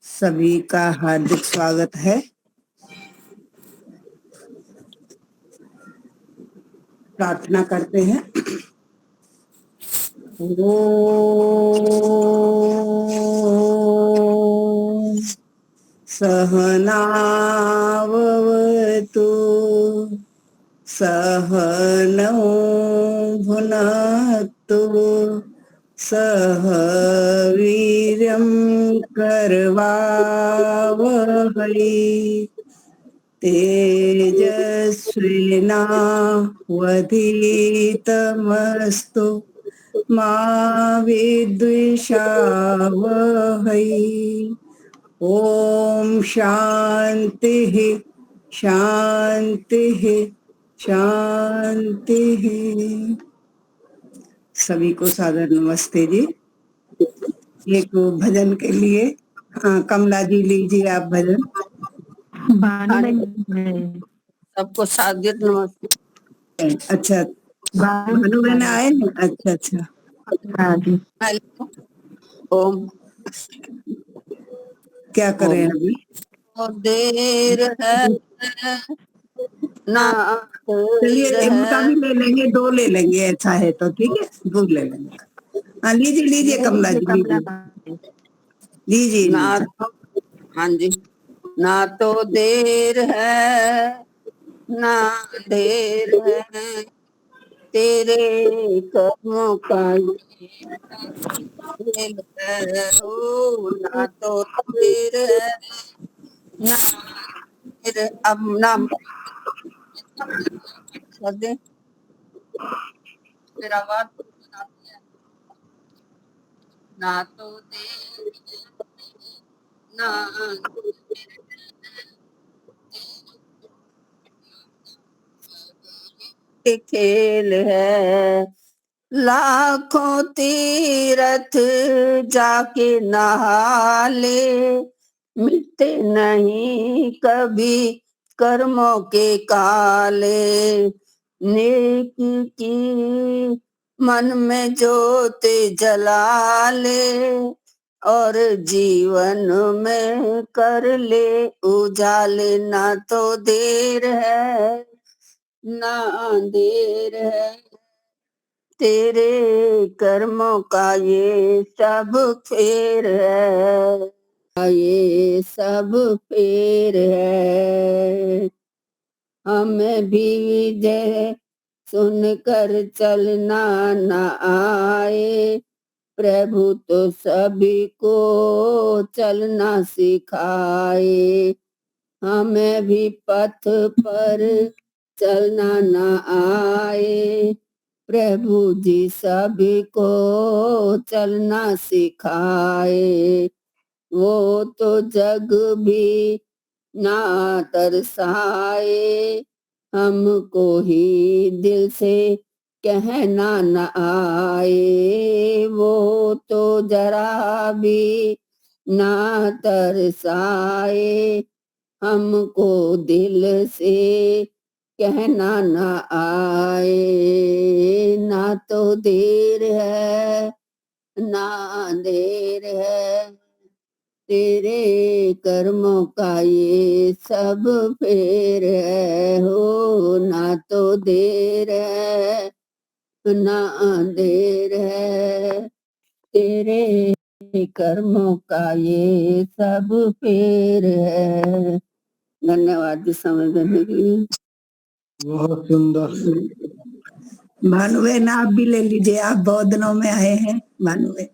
सभी का हार्दिक स्वागत है। प्रार्थना करते हैं। ओम सहनावतु सहनौ भुनक्तु सह वीर्यं करवावहै तेजस्विनावधीतमस्तु मा विद्विषावहै। ओम शांति शांति शांति। सभी को सादर नमस्ते जी। एक भजन के लिए कमला जी लीजिए आप भजन। सबको सादर नमस्ते। अच्छा भानु बहन आए हैं। अच्छा अच्छा हेलो ओम। क्या करें अभी? और देर है ना चलिए देर इनका है। भी ले लेंगे, दो ले लेंगे, अच्छा है तो ठीक है, दो ले लेंगे। हाँ लीजिए लीजिए कमला जी लीजिए लीजिए ना लीजिए। तो हाँ जी, ना तो देर है ना देर है, तेरे कर्मों का ये खेल है। ओ ना तो देर है ना देर, अब नाम कर दे फिर आवाज आती है। ना तो देर ना खेल है। लाखों तीरथ जाके नहा ले, मिटते नहीं कभी कर्मों के काले। नेक की मन में ज्योत जला ले, और जीवन में कर ले उजाले। ना तो देर है ना अंधेर है, तेरे कर्मों का ये सब फेर है, ये सब फेर है। हमें भी विजय सुनकर चलना न आए, प्रभु तो सभी को चलना सिखाए। हमें भी पथ पर चलना न आए, प्रभु जी सभी को चलना सिखाए। वो तो जग भी ना तरसाए, हमको ही दिल से कहना न आए। वो तो जरा भी ना तरसाए, हमको दिल से कहना न आए। ना तो देर है ना अंधेर है, तेरे कर्मों का ये सब फेर है। हो ना तो देर है ना अंधेर है, तेरे कर्मों का ये सब फेर है। धन्यवाद जी समय देने के लिए। बहुत सुंदर। भानु बहन आप भी ले लीजिए, आप बहुत दिनों में आए हैं। भानु बहन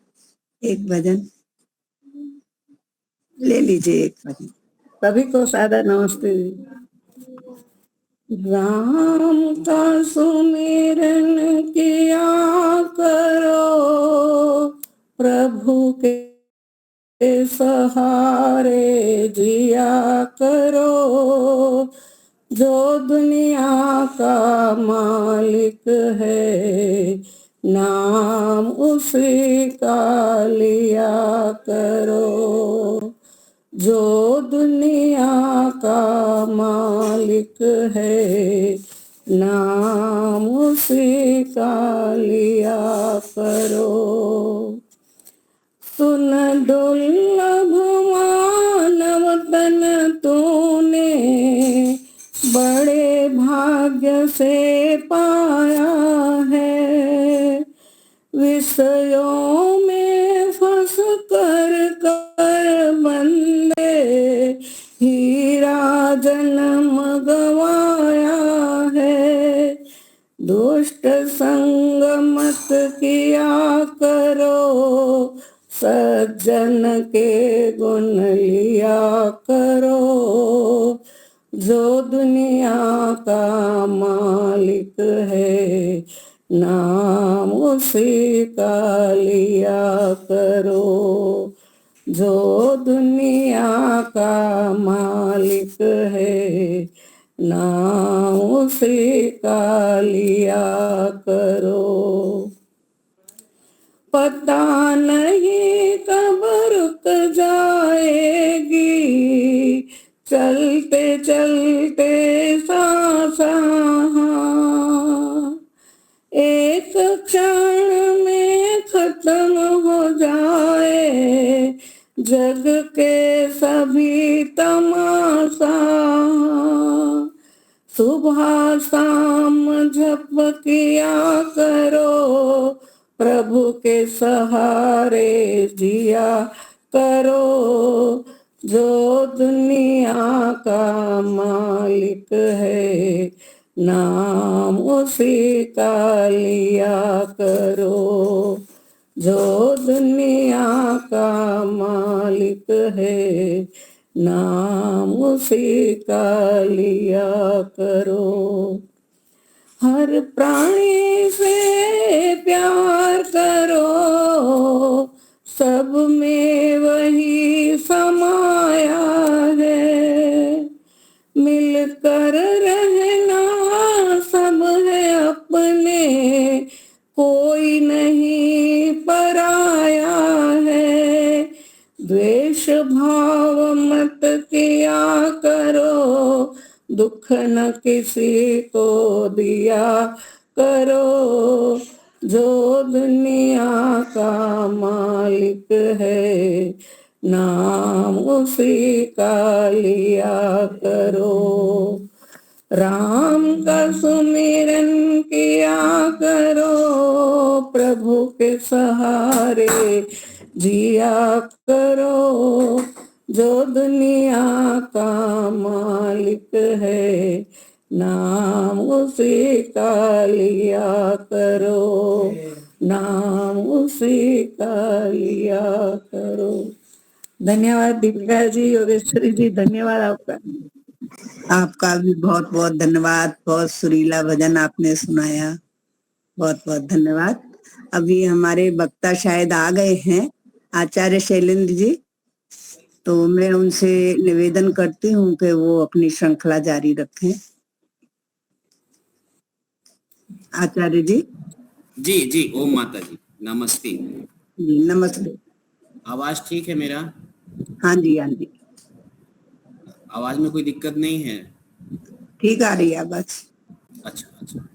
एक भजन ले लीजिए, एक भजन। सभी को सादर नमस्ते। राम का सुमिरन किया करो, प्रभु के सहारे जिया करो। जो दुनिया का मालिक है, नाम उसी का लिया करो। जो दुनिया का मालिक है, नाम उसी का लिया करो। सुन दुर्लभ तूने बड़े भाग्य से पाया है। विषयों में फंस कर बंदे हीरा जन्म गवाया है। दुष्ट संग मत किया करो, सज्जन के गुण लिया करो। जो दुनिया का मालिक है, नाम उसी का लिया करो। जो दुनिया का मालिक है, नाम उसी का लिया करो। पता नहीं कब रुक जाएगी, चलते चलते सांसें एक क्षण में खत्म हो जाए जग के सभी तमाशा। सुबह शाम जप किया करो, प्रभु के सहारे जिया करो। जो दुनिया का मालिक है, नाम उसी का लिया करो। जो दुनिया का मालिक है, नाम उसी का लिया करो। हर प्राणी से प्यार करो, सब में वही समाया है। मिलकर रहना सब है अपने, कोई नहीं पराया है। द्वेष भाव मत किया करो, दुख न किसी को दिया करो। जो दुनिया का मालिक है, नाम उसी का लिया करो। राम का सुमिरन किया करो, प्रभु के सहारे जिया करो। जो दुनिया का मालिक है, नाम उसी का लिया करो। नाम उसी का लिया करो। धन्यवाद दीपिका जी, योगेश्वरी जी, धन्यवाद आपका। आपका भी बहुत बहुत धन्यवाद। बहुत सुरीला भजन आपने सुनाया, बहुत बहुत धन्यवाद। अभी हमारे वक्ता शायद आ गए हैं, आचार्य शैलेंद्र जी, तो मैं उनसे निवेदन करती हूँ कि वो अपनी श्रृंखला जारी रखें। आचार्य जी। जी जी, ओम माता जी, नमस्ते जी नमस्ते। आवाज ठीक है मेरा? हाँ जी, हाँ जी, आवाज में कोई दिक्कत नहीं है? ठीक आ रही है बस। अच्छा अच्छा।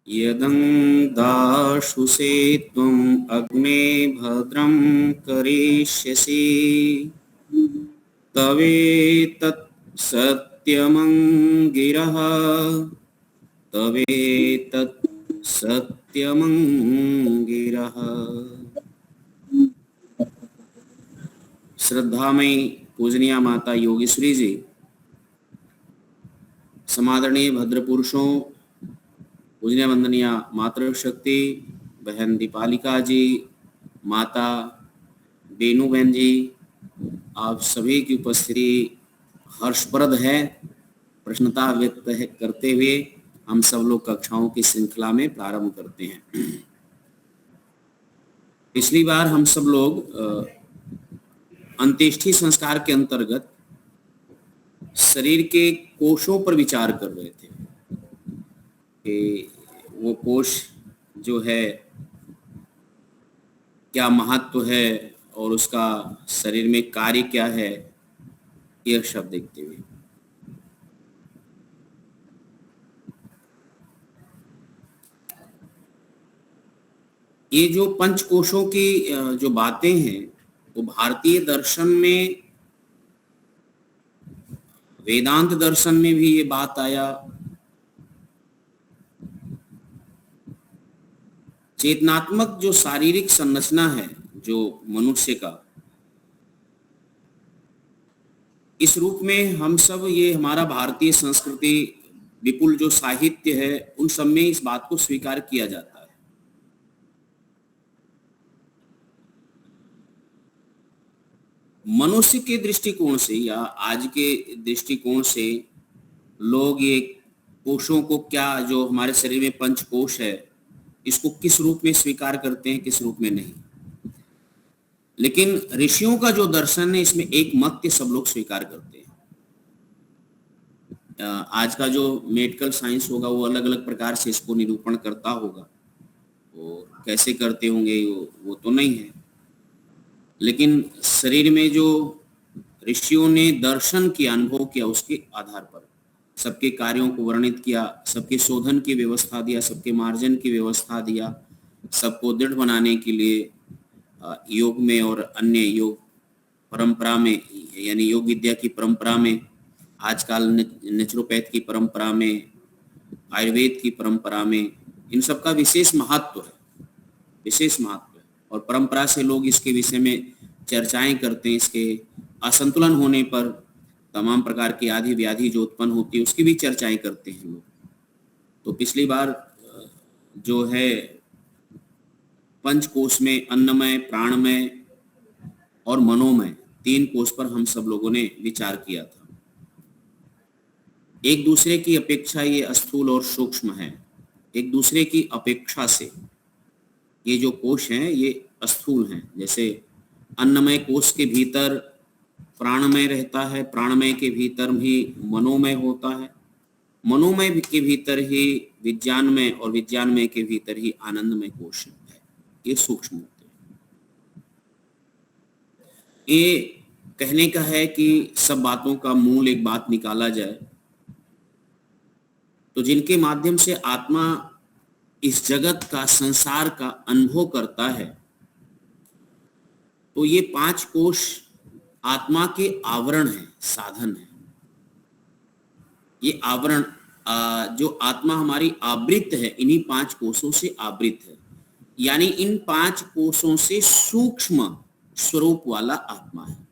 यदं दाशुषे त्वम् अग्ने भद्रं करिष्यसि, तवेतत् सत्यमङ्गिरः, तवेतत् सत्यमङ्गिरः। श्रद्धामयी पूजनीय माता योगेश्वरी जी, समादरणीय भद्र पुरुषों, पूजनीय वंदनीय मातृशक्ति बहन दीपालिका जी, माता बेनू बहन जी, आप सभी की उपस्थिति हर्षप्रद है। प्रसन्नता व्यक्त करते हुए हम सब लोग कक्षाओं की श्रृंखला में प्रारंभ करते हैं। पिछली बार हम सब लोग अंत्येष्टि संस्कार के अंतर्गत शरीर के कोषों पर विचार कर रहे थे कि वो कोष जो है क्या महत्व है और उसका शरीर में कार्य क्या है, यह शब्द देखते हुए ये जो पंचकोशों की जो बातें हैं वो भारतीय दर्शन में, वेदांत दर्शन में भी ये बात आया। चेतनात्मक जो शारीरिक संरचना है जो मनुष्य का, इस रूप में हम सब, ये हमारा भारतीय संस्कृति, विपुल जो साहित्य है, उन सब में इस बात को स्वीकार किया जाता है। मनुष्य के दृष्टिकोण से या आज के दृष्टिकोण से लोग ये कोशों को, क्या जो हमारे शरीर में पंच कोश है, इसको किस रूप में स्वीकार करते हैं, किस रूप में नहीं। लेकिन ऋषियों का जो दर्शन है, इसमें एक मत के सब लोग स्वीकार करते हैं। आज का जो मेडिकल साइंस होगा वो अलग अलग प्रकार से इसको निरूपण करता होगा, और कैसे करते होंगे वो तो नहीं है। लेकिन शरीर में जो ऋषियों ने दर्शन किया, अनुभव किया, उसके आधार पर सबके कार्यों को वर्णित किया, सबके शोधन की व्यवस्था दिया, सबके मार्जन की व्यवस्था दिया, सबको दृढ़ बनाने के लिए योग में और अन्य योग परंपरा में, यानी योग विद्या की परंपरा में, आजकल नेचुरोपैथ की परंपरा में, आयुर्वेद की परंपरा में, इन सब का विशेष महत्व है, विशेष महत्व है। और परंपरा से लोग इसके विषय में चर्चाएं करते हैं। इसके असंतुलन होने पर तमाम प्रकार की आदि व्याधि जो उत्पन्न होती है, उसकी भी चर्चाएं करते हैं लोग। तो पिछली बार जो है पंचकोश में अन्नमय, प्राणमय और मनोमय, 3 कोश पर हम सब लोगों ने विचार किया था। एक दूसरे की अपेक्षा ये स्थूल और सूक्ष्म है। एक दूसरे की अपेक्षा से ये जो कोश हैं ये स्थूल हैं। जैसे अन्नमय कोश के भीतर प्राणमय रहता है, प्राणमय के भीतर भी मनोमय होता है, मनोमय के भीतर ही विज्ञानमय, और विज्ञानमय के भीतर ही आनंदमय कोश है। ये सूक्ष्म होते हैं। ये कहने का है कि सब बातों का मूल एक बात निकाला जाए तो जिनके माध्यम से आत्मा इस जगत का, संसार का अनुभव करता है, तो ये 5 कोश आत्मा के आवरण है, साधन है। ये आवरण जो आत्मा हमारी आवृत है, इन्हीं 5 कोशों से आवृत है। यानी इन 5 कोशों से सूक्ष्म स्वरूप वाला आत्मा है।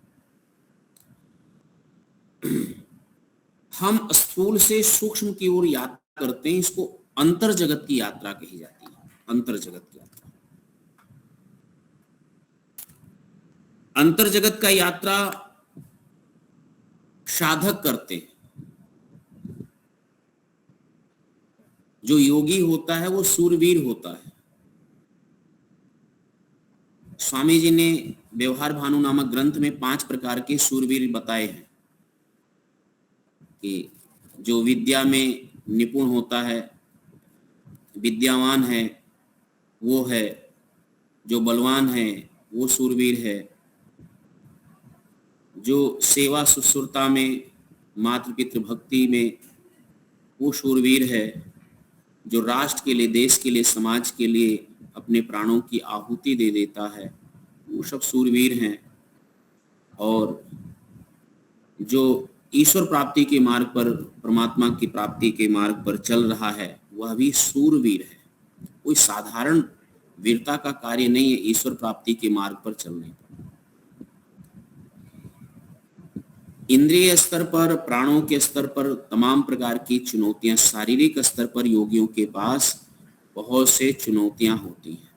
हम स्थूल से सूक्ष्म की ओर यात्रा करते हैं, इसको अंतर जगत की यात्रा कही जाती है। अंतर जगत की यात्रा, अंतर जगत का यात्रा साधक करते हैं। जो योगी होता है वो सूरवीर होता है। स्वामी जी ने व्यवहार भानु नामक ग्रंथ में 5 प्रकार के सूरवीर बताए हैं कि जो विद्या में निपुण होता है, विद्यावान है वो है, जो बलवान है वो सूरवीर है, जो सेवा शुश्रूषा में, मातृ पितृ भक्ति में वो शूरवीर है, जो राष्ट्र के लिए, देश के लिए, समाज के लिए अपने प्राणों की आहुति दे देता है, वो सब शूरवीर हैं। और जो ईश्वर प्राप्ति के मार्ग पर, परमात्मा की प्राप्ति के मार्ग पर चल रहा है, वह भी शूरवीर है। कोई साधारण वीरता का कार्य नहीं है ईश्वर प्राप्ति के मार्ग पर चलने पर। इंद्रिय स्तर पर, प्राणों के स्तर पर तमाम प्रकार की चुनौतियां, शारीरिक स्तर पर योगियों के पास बहुत से चुनौतियां होती हैं।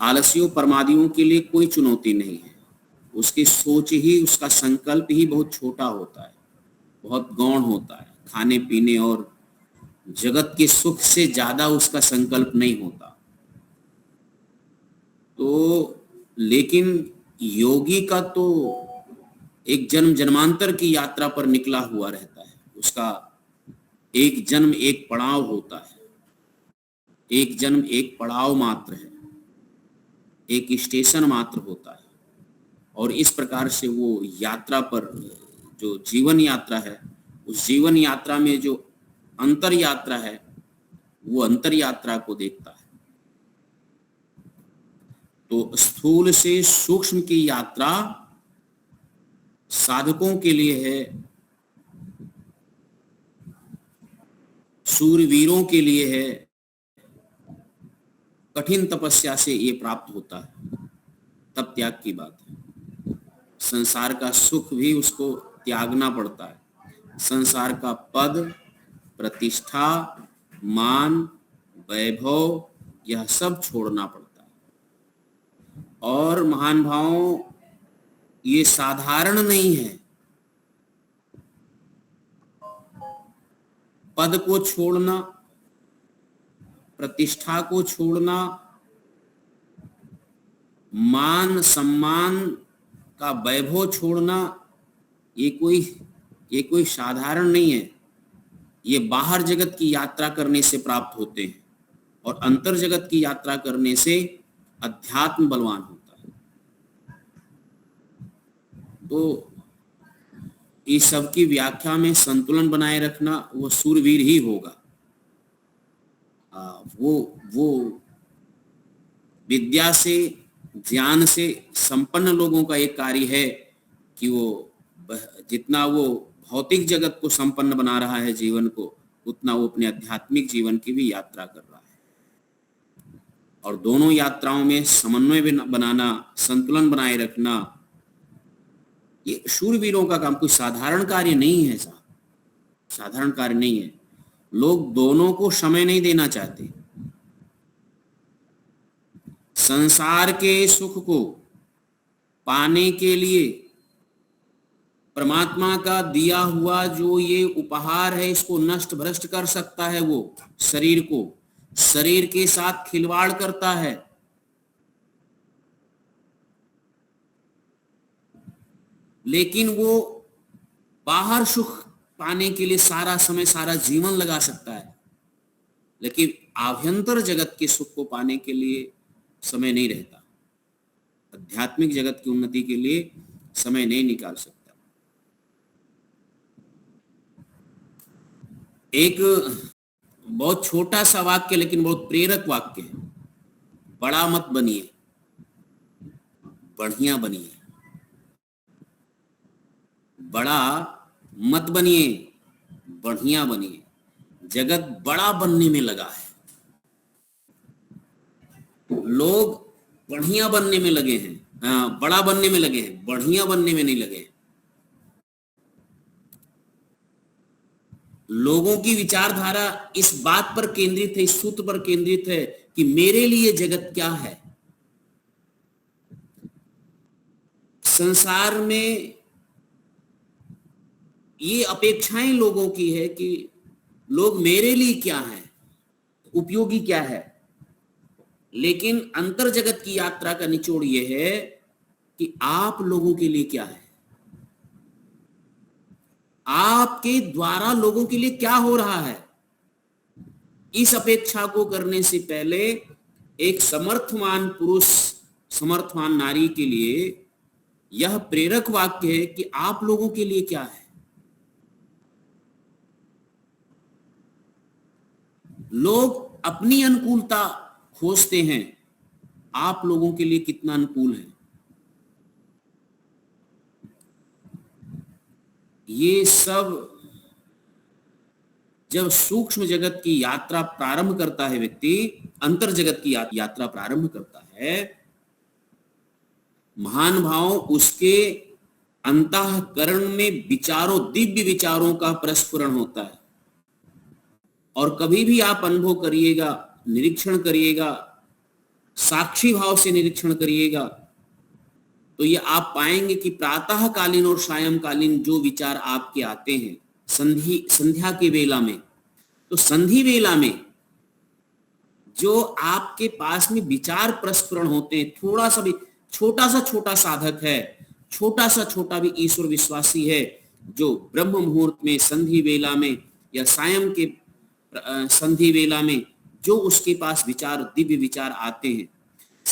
आलसियों, परमादियों के लिए कोई चुनौती नहीं है। उसकी सोच ही, उसका संकल्प ही बहुत छोटा होता है, बहुत गौण होता है। खाने पीने और जगत के सुख से ज्यादा उसका संकल्प नहीं होता। तो लेकिन योगी का तो एक जन्म जन्मांतर की यात्रा पर निकला हुआ रहता है। उसका एक जन्म एक पड़ाव होता है, एक जन्म एक पड़ाव मात्र है। एक स्टेशन मात्र होता है। और इस प्रकार से वो यात्रा पर, जो जीवन यात्रा है, उस जीवन यात्रा में जो अंतर यात्रा है, वो अंतर यात्रा को देखता है। तो स्थूल से सूक्ष्म की यात्रा साधकों के लिए है, सूरवीरों के लिए है। कठिन तपस्या से ये प्राप्त होता है, तब त्याग की बात है। संसार का सुख भी उसको त्यागना पड़ता है। संसार का पद, प्रतिष्ठा, मान, वैभव, यह सब छोड़ना पड़ता है। और महान भावों, ये साधारण नहीं है। पद को छोड़ना, प्रतिष्ठा को छोड़ना, मान सम्मान का वैभव छोड़ना, ये कोई साधारण नहीं है। ये बाहर जगत की यात्रा करने से प्राप्त होते हैं, और अंतर जगत की यात्रा करने से अध्यात्म बलवान होता है। तो इस सब की व्याख्या में संतुलन बनाए रखना वो सूरवीर ही होगा। वो विद्या से, ज्ञान से संपन्न लोगों का एक कार्य है कि वो जितना वो भौतिक जगत को संपन्न बना रहा है, जीवन को, उतना वो अपने आध्यात्मिक जीवन की भी यात्रा कर रहा है। और दोनों यात्राओं में समन्वय बनाना, संतुलन बनाए रखना, ये शूरवीरों का काम कोई साधारण कार्य नहीं है। साधारण कार्य नहीं है। लोग दोनों को समय नहीं देना चाहते। संसार के सुख को पाने के लिए परमात्मा का दिया हुआ जो ये उपहार है, इसको नष्ट भ्रष्ट कर सकता है। वो शरीर के साथ खिलवाड़ करता है। लेकिन वो बाहर सुख पाने के लिए सारा समय, सारा जीवन लगा सकता है, लेकिन आभ्यंतर जगत के सुख को पाने के लिए समय नहीं रहता। आध्यात्मिक जगत की उन्नति के लिए समय नहीं निकाल सकता। एक बहुत छोटा सा वाक्य, लेकिन बहुत प्रेरक वाक्य है। बड़ा मत बनिए, बढ़िया बनिए। बड़ा मत बनिए, बढ़िया बनिए। जगत बड़ा बनने में लगा है, लोग बढ़िया बनने में लगे हैं। बड़ा बनने में लगे हैं, बढ़िया बनने में नहीं लगे हैं। लोगों की विचारधारा इस बात पर केंद्रित है, इस सूत्र पर केंद्रित है कि मेरे लिए जगत क्या है। संसार में ये अपेक्षाएं लोगों की है कि लोग मेरे लिए क्या है, उपयोगी क्या है। लेकिन अंतर जगत की यात्रा का निचोड़ ये है कि आप लोगों के लिए क्या है, आपके द्वारा लोगों के लिए क्या हो रहा है। इस अपेक्षा को करने से पहले एक समर्थवान पुरुष, समर्थवान नारी के लिए यह प्रेरक वाक्य है कि आप लोगों के लिए क्या है। लोग अपनी अनुकूलता खोजते हैं, आप लोगों के लिए कितना अनुकूल है। ये सब जब सूक्ष्म जगत की यात्रा प्रारंभ करता है व्यक्ति, अंतर जगत की यात्रा प्रारंभ करता है, महान भाव उसके अंतःकरण में विचारों, दिव्य विचारों का प्रस्फुरण होता है। और कभी भी आप अनुभव करिएगा, निरीक्षण करिएगा, साक्षी भाव से निरीक्षण करिएगा, तो ये आप पाएंगे कि प्रातःकालीन और सायंकालीन जो विचार आपके आते हैं संध्या के वेला में, तो संधि वेला में जो आपके पास में विचार प्रस्फुरण होते हैं, थोड़ा सा भी छोटा साधक है, छोटा भी ईश्वर विश्वासी है, जो ब्रह्म मुहूर्त में, संधि वेला में या सायं के संधि वेला में जो उसके पास विचार, दिव्य विचार आते हैं,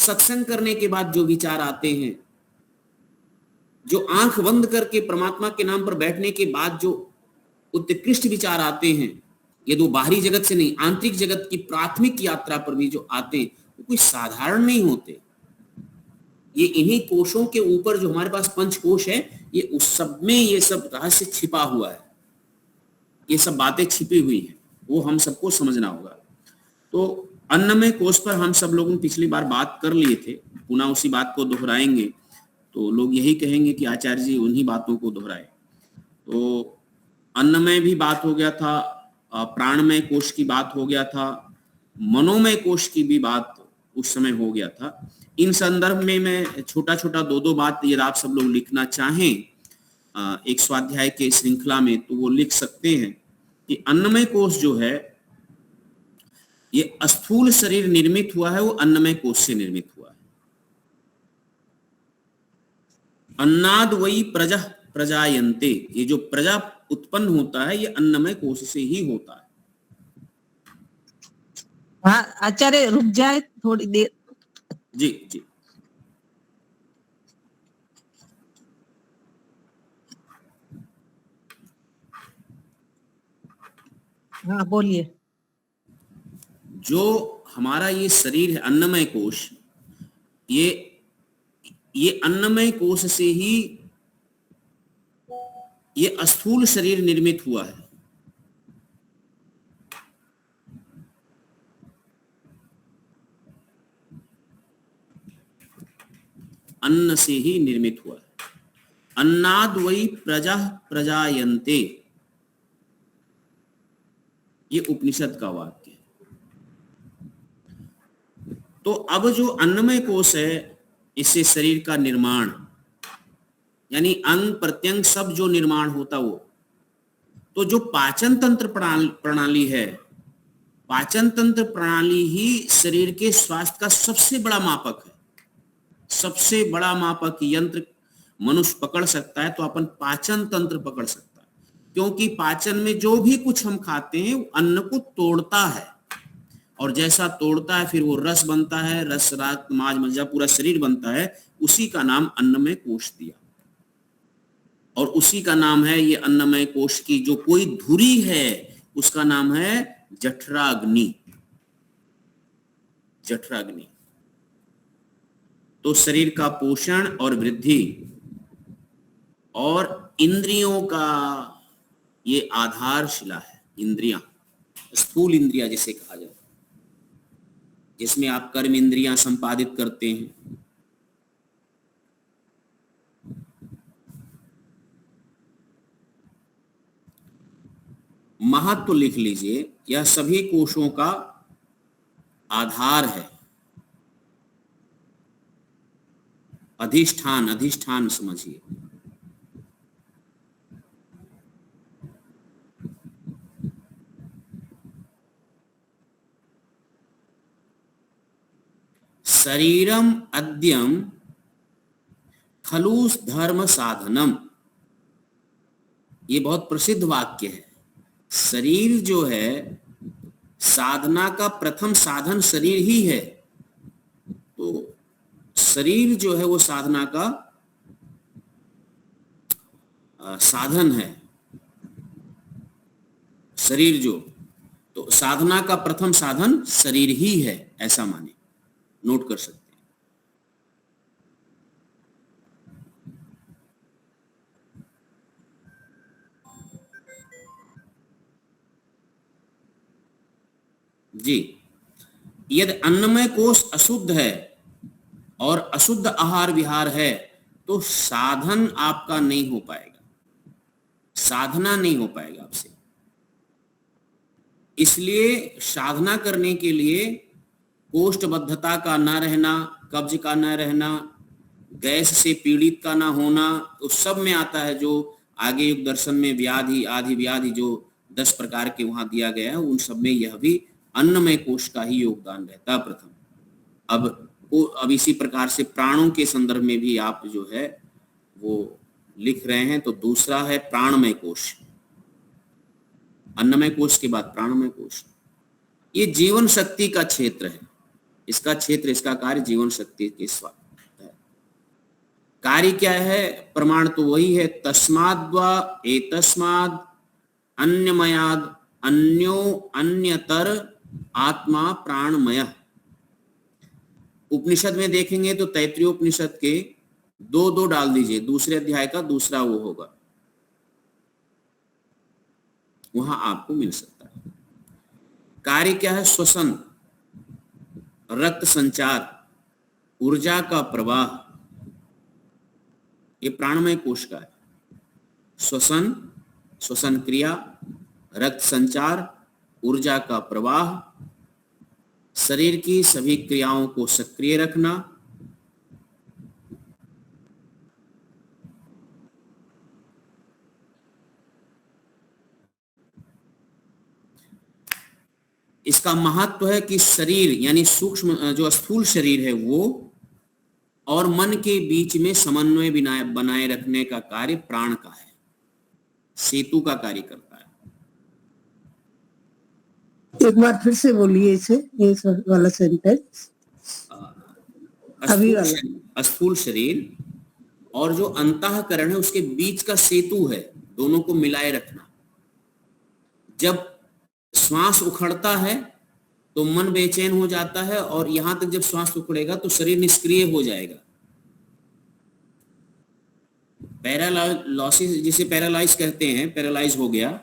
सत्संग करने के बाद जो विचार आते हैं, जो आंख बंद करके परमात्मा के नाम पर बैठने के बाद जो उत्कृष्ट विचार आते हैं, ये दो बाहरी जगत से नहीं, आंतरिक जगत की प्राथमिक यात्रा पर भी जो आते हैं, वो कोई साधारण नहीं होते। ये इन्हीं कोशों के ऊपर जो हमारे पास पंच कोश है, ये उस सब में ये सब रहस्य छिपा हुआ है, ये सब बातें छिपी हुई हैं, वो हम सबको समझना होगा। तो अन्नमय कोश पर हम सब लोगों ने पिछली बार बात कर लिए थे, पुनः उसी बात को दोहराएंगे तो लोग यही कहेंगे कि आचार्य जी उन्हीं बातों को दोहराए। तो अन्नमय भी बात हो गया था, प्राणमय कोश की बात हो गया था, मनोमय कोश की भी बात उस समय हो गया था। इन संदर्भ में मैं छोटा छोटा दो बात यदि आप सब लोग लिखना चाहें एक स्वाध्याय के श्रृंखला में, तो वो लिख सकते हैं कि अन्नमय कोश जो है ये स्थूल शरीर निर्मित हुआ है, वो अन्नमय कोश से निर्मित हुआ है। अन्नाद वही प्रजा प्रजायन्ते, ये जो प्रजा उत्पन्न होता है ये अन्नमय कोश से ही होता है। हाँ आचार्य रुक जाए थोड़ी देर। जी जी। हाँ बोलिए। जो हमारा ये शरीर है अन्नमय कोश, ये अन्नमय कोश से ही ये स्थूल शरीर निर्मित हुआ है। अन्न से ही निर्मित हुआ है। अन्नाद वही प्रजा प्रजायन्ते, ये उपनिषद का वाक्य है। तो अब जो अन्नमय कोश है, इससे शरीर का निर्माण यानी अंग प्रत्यंग सब जो निर्माण होता वो, तो जो पाचन तंत्र प्रणाली है, पाचन तंत्र प्रणाली ही शरीर के स्वास्थ्य का सबसे बड़ा मापक है। सबसे बड़ा मापक यंत्र मनुष्य पकड़ सकता है तो अपन पाचन तंत्र पकड़ सकता है, क्योंकि पाचन में जो भी कुछ हम खाते हैं वो अन्न को तोड़ता है, और जैसा तोड़ता है फिर वो रस बनता है, रस रात माज मज्जा पूरा शरीर बनता है। उसी का नाम अन्नमय कोश दिया, और उसी का नाम है ये अन्नमय कोश की जो कोई धुरी है उसका नाम है जठराग्नि। जठराग्नि तो शरीर का पोषण और वृद्धि और इंद्रियों का ये आधारशिला है। इंद्रियां, स्थूल इंद्रियां जिसे कहा जाए, जिसमें आप कर्म इंद्रियां संपादित करते हैं। महत्व लिख लीजिए, यह सभी कोशों का आधार है। अधिष्ठान, अधिष्ठान समझिए। शरीरम अद्यम खलु धर्म साधनम, ये बहुत प्रसिद्ध वाक्य है। शरीर जो है साधना का प्रथम साधन शरीर ही है। तो शरीर जो है वो साधना का साधन है। शरीर जो, तो साधना का प्रथम साधन शरीर ही है, ऐसा माने, नोट कर सकते हैं। जी, यदि अन्नमय कोश अशुद्ध है और अशुद्ध आहार विहार है तो साधन आपका नहीं हो पाएगा, साधना नहीं हो पाएगा आपसे। इसलिए साधना करने के लिए कोष्ठबद्धता का ना रहना, कब्ज का ना रहना, गैस से पीड़ित का ना होना, तो सब में आता है जो आगे युग दर्शन में व्याधि आदि व्याधि जो 10 प्रकार के वहां दिया गया है, उन सब में यह भी अन्नमय कोश का ही योगदान रहता है प्रथम। अब इसी प्रकार से प्राणों के संदर्भ में भी आप जो है वो लिख रहे हैं, तो दूसरा है प्राणमय कोश। अन्नमय कोश के बाद प्राणमय कोश। ये जीवन शक्ति का क्षेत्र है। इसका क्षेत्र, इसका कार्य जीवन शक्ति के स्वार्थ है। कार्य क्या है? प्रमाण तो वही है, तस्माद्वा एतस्माद् अन्यमयाद् अन्यो अन्यतर आत्मा प्राणमय। उपनिषद में देखेंगे तो तैत्तिरीय उपनिषद के 2-2 डाल दीजिए, दूसरे अध्याय का दूसरा वो होगा, वहां आपको मिल सकता है। कार्य क्या है? श्वसन, रक्त संचार, ऊर्जा का प्रवाह, ये प्राणमय कोश का है। श्वसन, श्वसन क्रिया, रक्त संचार, ऊर्जा का प्रवाह, शरीर की सभी क्रियाओं को सक्रिय रखना, इसका महत्व है कि शरीर यानी सूक्ष्म जो स्थूल शरीर है वो और मन के बीच में समन्वय बनाए रखने का कार्य प्राण का है, सेतु का कार्य करता है। एक बार फिर से बोलिए इसे, ये वाला सेंटेंस। अभी वाला। स्थूल शरीर और जो अंतःकरण है उसके बीच का सेतु है, दोनों को मिलाए रखना। जब श्वास उखड़ता है तो मन बेचैन हो जाता है, और यहां तक जब श्वास उखड़ेगा तो शरीर निष्क्रिय हो जाएगा। पैरालाइसिस, जिसे पैरालाइज कहते हैं, पैरालाइज हो गया,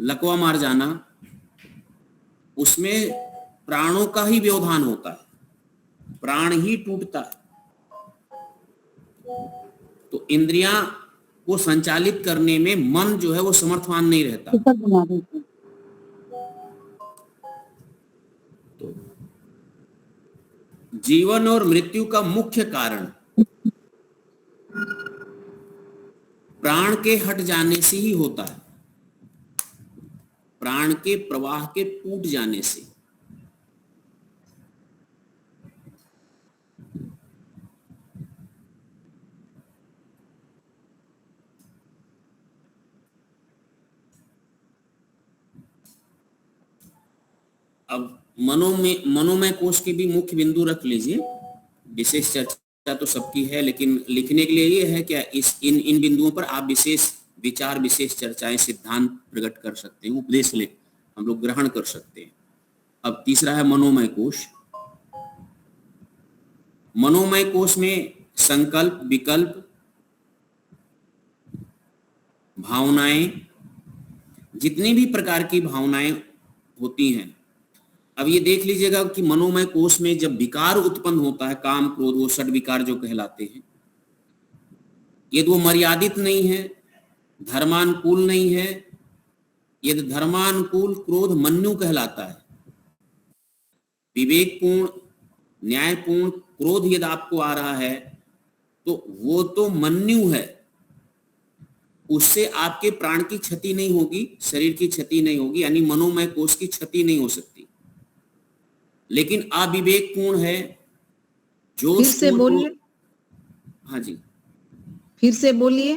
लकवा मार जाना, उसमें प्राणों का ही व्यवधान होता है, प्राण ही टूटता है। तो इंद्रियां को संचालित करने में मन जो है वो समर्थवान नहीं रहता। तो जीवन और मृत्यु का मुख्य कारण प्राण के हट जाने से ही होता है, प्राण के प्रवाह के टूट जाने से। अब मनोमय कोश के भी मुख्य बिंदु रख लीजिए। विशेष चर्चा तो सबकी है, लेकिन लिखने के लिए ये है कि इन बिंदुओं पर आप विशेष विचार, विशेष चर्चाएं, सिद्धांत प्रकट कर सकते हैं, उपदेश ले हम लोग ग्रहण कर सकते हैं। अब तीसरा है मनोमय कोश। मनोमय कोश में संकल्प, विकल्प, भावनाएं, जितनी भी प्रकार की भावनाएं होती हैं। अब ये देख लीजिएगा कि मनोमय कोश में जब विकार उत्पन्न होता है, काम, क्रोध, वो षड विकार जो कहलाते हैं, यदि वो मर्यादित नहीं है, धर्मानुकूल नहीं है, यदि धर्मानुकूल क्रोध मन्यु कहलाता है। विवेकपूर्ण, न्यायपूर्ण क्रोध यदि आपको आ रहा है तो वो तो मन्यु है, उससे आपके प्राण की क्षति नहीं होगी, शरीर की क्षति नहीं होगी, यानी मनोमय कोश की क्षति नहीं हो सकती। लेकिन अविवेकपूर्ण है जो, फिर से बोलिए। हाँ जी, फिर से बोलिए।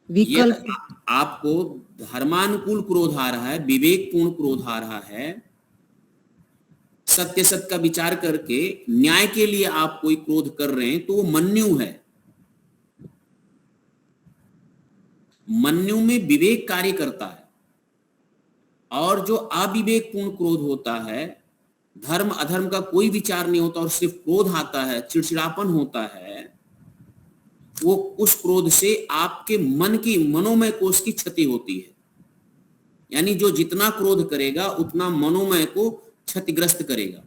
विकल्प, आपको धर्मानुकूल क्रोध आ रहा है, विवेकपूर्ण क्रोध आ रहा है, सत्य सत्य का विचार करके न्याय के लिए आप कोई क्रोध कर रहे हैं, तो वो मन्यु है। मन्यु में विवेक कार्य करता है, और जो अविवेकपूर्ण क्रोध होता है, धर्म अधर्म का कोई विचार नहीं होता और सिर्फ क्रोध आता है, चिड़चिड़ापन होता है, वो उस क्रोध से आपके मन की, मनोमय कोश की क्षति होती है। यानी जो जितना क्रोध करेगा उतना मनोमय को क्षतिग्रस्त करेगा।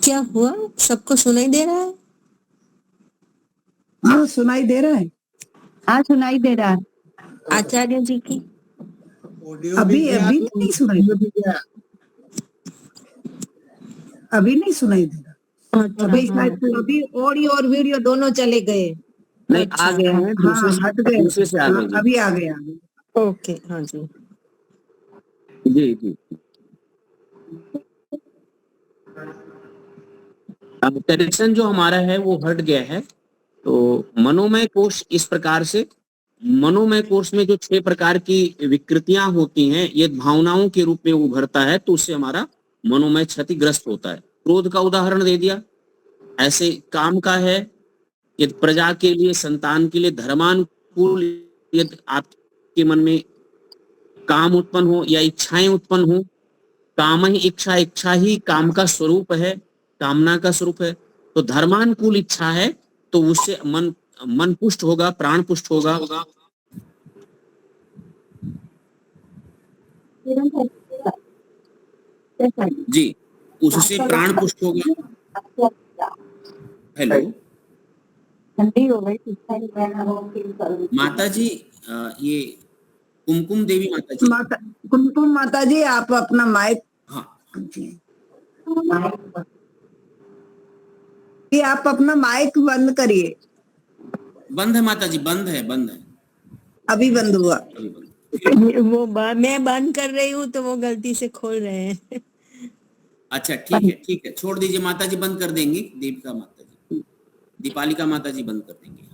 क्या हुआ? सबको सुनाई दे रहा है? हाँ, सुनाई दे रहा है। हाँ, सुनाई दे रहा है। आचार्य जी की ऑडियो अभी भी गया, अभी नहीं सुनाई। ऑडियो भी गया। अभी नहीं सुनाई दे रहा। अच्छा अभी हाँ, शायद अभी ऑडियो और वीडियो दोनों चले गए। नहीं, अच्छा, आ गए हाँ, हैं, हाँ हट गए। दूसरे से आ हाँ, गए जी। अभी आ गए, आ गए। ओके, हाँ जी। जी जी। अब कनेक्शन जो हमारा है वो हट गया है। तो मनोमय कोश इस प्रकार से, मनोमय कोश में जो 6 प्रकार की विकृतियां होती हैं, ये भावनाओं के रूप में उभरता है, तो उससे हमारा मनोमय क्षतिग्रस्त होता है। क्रोध का उदाहरण दे दिया, ऐसे काम का है, यदि प्रजा के लिए, संतान के लिए धर्मानुकूल यदि आपके मन में काम उत्पन्न हो या इच्छाएं उत्पन्न हो, काम ही इच्छा, इच्छा ही काम का स्वरूप है, कामना का स्वरूप है, तो धर्मानुकूल इच्छा है तो उससे मन पुष्ट होगा, प्राण पुष्ट होगा। जी, उससे प्राण पुष्ट होगा। हेलो माता जी, ये कुमकुम देवी माता जी। माता कुमकुम माता जी, आप अपना माइक, हाँ कि आप अपना माइक बंद करिए। बंद है माता जी, बंद है, बंद है, अभी बंद हुआ। अभी बंद। मैं बंद कर रही हूँ तो वो गलती से खोल रहे हैं। अच्छा ठीक है, छोड़ दीजिए माता जी, बंद कर देंगी। दीपिका माता जी, दीपालिका माता जी बंद कर देंगे।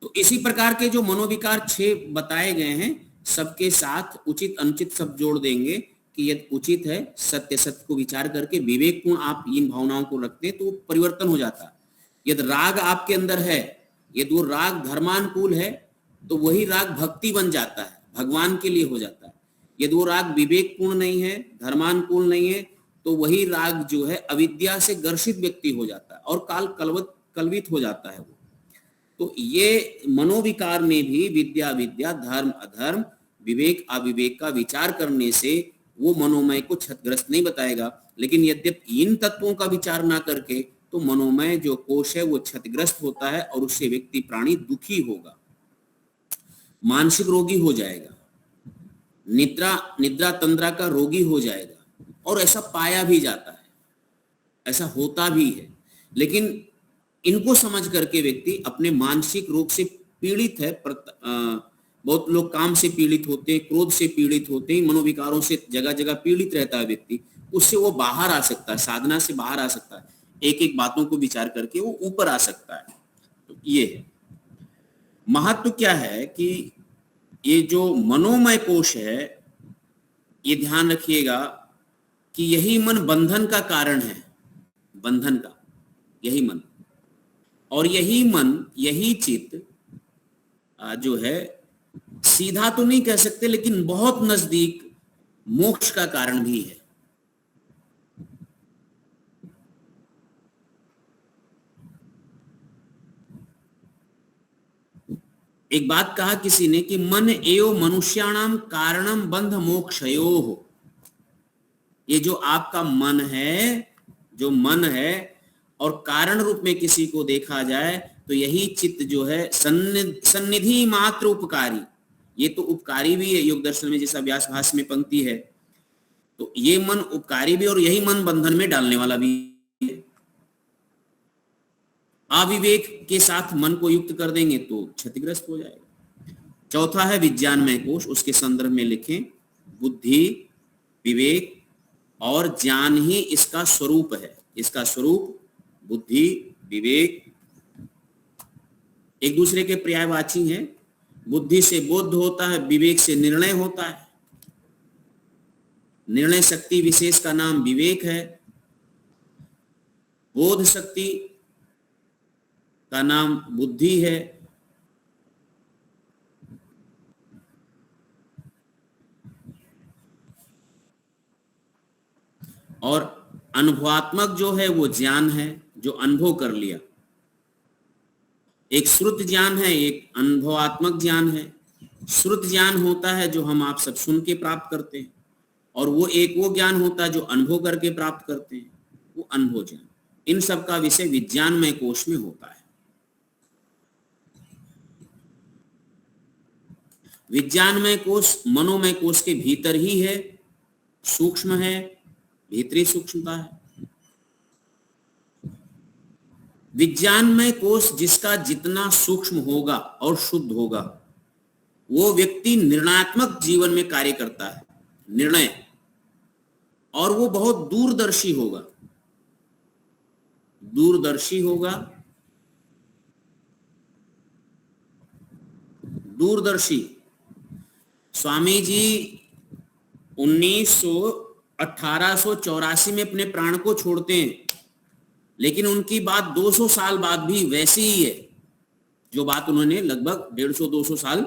तो इसी प्रकार के जो मनोविकार 6 बताए गए हैं, सबके साथ उचित अनुचित सब जोड़ देंगे कि यदि उचित है, सत्य सत्य को विचार करके विवेकपूर्ण आप इन भावनाओं को रखते हैं तो परिवर्तन हो जाता है। यदि राग आपके अंदर है, यदि वो राग धर्मानुकूल है तो वही राग भक्ति बन जाता है, भगवान के लिए हो जाता है। यदि वो राग विवेकपूर्ण नहीं है, धर्मानुकूल नहीं है, तो वही राग जो है अविद्या से ग्रसित व्यक्ति हो जाता है और कलवित हो जाता है वो। तो ये मनोविकार में भी विद्या विद्या, धर्म अधर्म, विवेक अविवेक का विचार करने से वो मनोमय को क्षतिग्रस्त नहीं बताएगा, लेकिन यद्यपि इन तत्वों का विचार ना करके तो मनोमय जो कोश है वो क्षतिग्रस्त होता है और उससे व्यक्ति प्राणी दुखी होगा, मानसिक रोगी हो जाएगा, निद्रा तंद्रा का रोगी हो जाएगा। और ऐसा पाया भी जाता है, ऐसा होता भी है। लेकिन इनको समझ करके व्यक्ति अपने मानसिक रोग से पीड़ित है, बहुत लोग काम से पीड़ित होते हैं, क्रोध से पीड़ित होते हैं, मनोविकारों से जगह जगह पीड़ित रहता है व्यक्ति, उससे वो बाहर आ सकता है, साधना से बाहर आ सकता है, एक एक बातों को विचार करके वो ऊपर आ सकता है। तो ये है महत्व। क्या है कि ये जो मनोमय कोश है, ये ध्यान रखिएगा कि यही मन बंधन का कारण है, बंधन का यही मन, और यही मन, यही चित्त जो है, सीधा तो नहीं कह सकते लेकिन बहुत नजदीक मोक्ष का कारण भी है। एक बात कहा किसी ने कि मन एव मनुष्याणाम कारणम बंध मोक्षयोः। ये जो आपका मन है, जो मन है, और कारण रूप में किसी को देखा जाए तो यही चित्त जो है सन्निधि मात्र उपकारी, ये तो उपकारी भी है योग दर्शन में, जैसा व्यास भाष्य में पंक्ति है। तो ये मन उपकारी भी और यही मन बंधन में डालने वाला भी है। अविवेक के साथ मन को युक्त कर देंगे तो क्षतिग्रस्त हो जाएगा। चौथा है विज्ञानमय कोश, उसके संदर्भ में लिखें बुद्धि, विवेक और ज्ञान ही इसका स्वरूप है। इसका स्वरूप बुद्धि, विवेक एक दूसरे के पर्यायवाची हैं। बुद्धि से बोध होता है, विवेक से निर्णय होता है। निर्णय शक्ति विशेष का नाम विवेक है, बोध शक्ति का नाम बुद्धि है। और अनुभवात्मक जो है वो ज्ञान है, जो अनुभव कर लिया। एक श्रुत ज्ञान है, एक अनुभवात्मक ज्ञान है। श्रुत ज्ञान होता है जो हम आप सब सुन के प्राप्त करते हैं, और वो ज्ञान होता है जो अनुभव करके प्राप्त करते हैं, वो अनुभव ज्ञान। इन सब का विषय विज्ञानमय कोश में होता है। विज्ञानमय कोश मनोमय कोश के भीतर ही है, सूक्ष्म है, भीतरी सूक्ष्मता है। विज्ञानमय कोश जिसका जितना सूक्ष्म होगा और शुद्ध होगा, वो व्यक्ति निर्णयात्मक जीवन में कार्य करता है, निर्णय, और वो बहुत दूरदर्शी होगा। दूरदर्शी होगा, दूरदर्शी। स्वामी जी 1884 में अपने प्राण को छोड़ते हैं, लेकिन उनकी बात 200 साल बाद भी वैसी ही है। जो बात उन्होंने लगभग 150-200 साल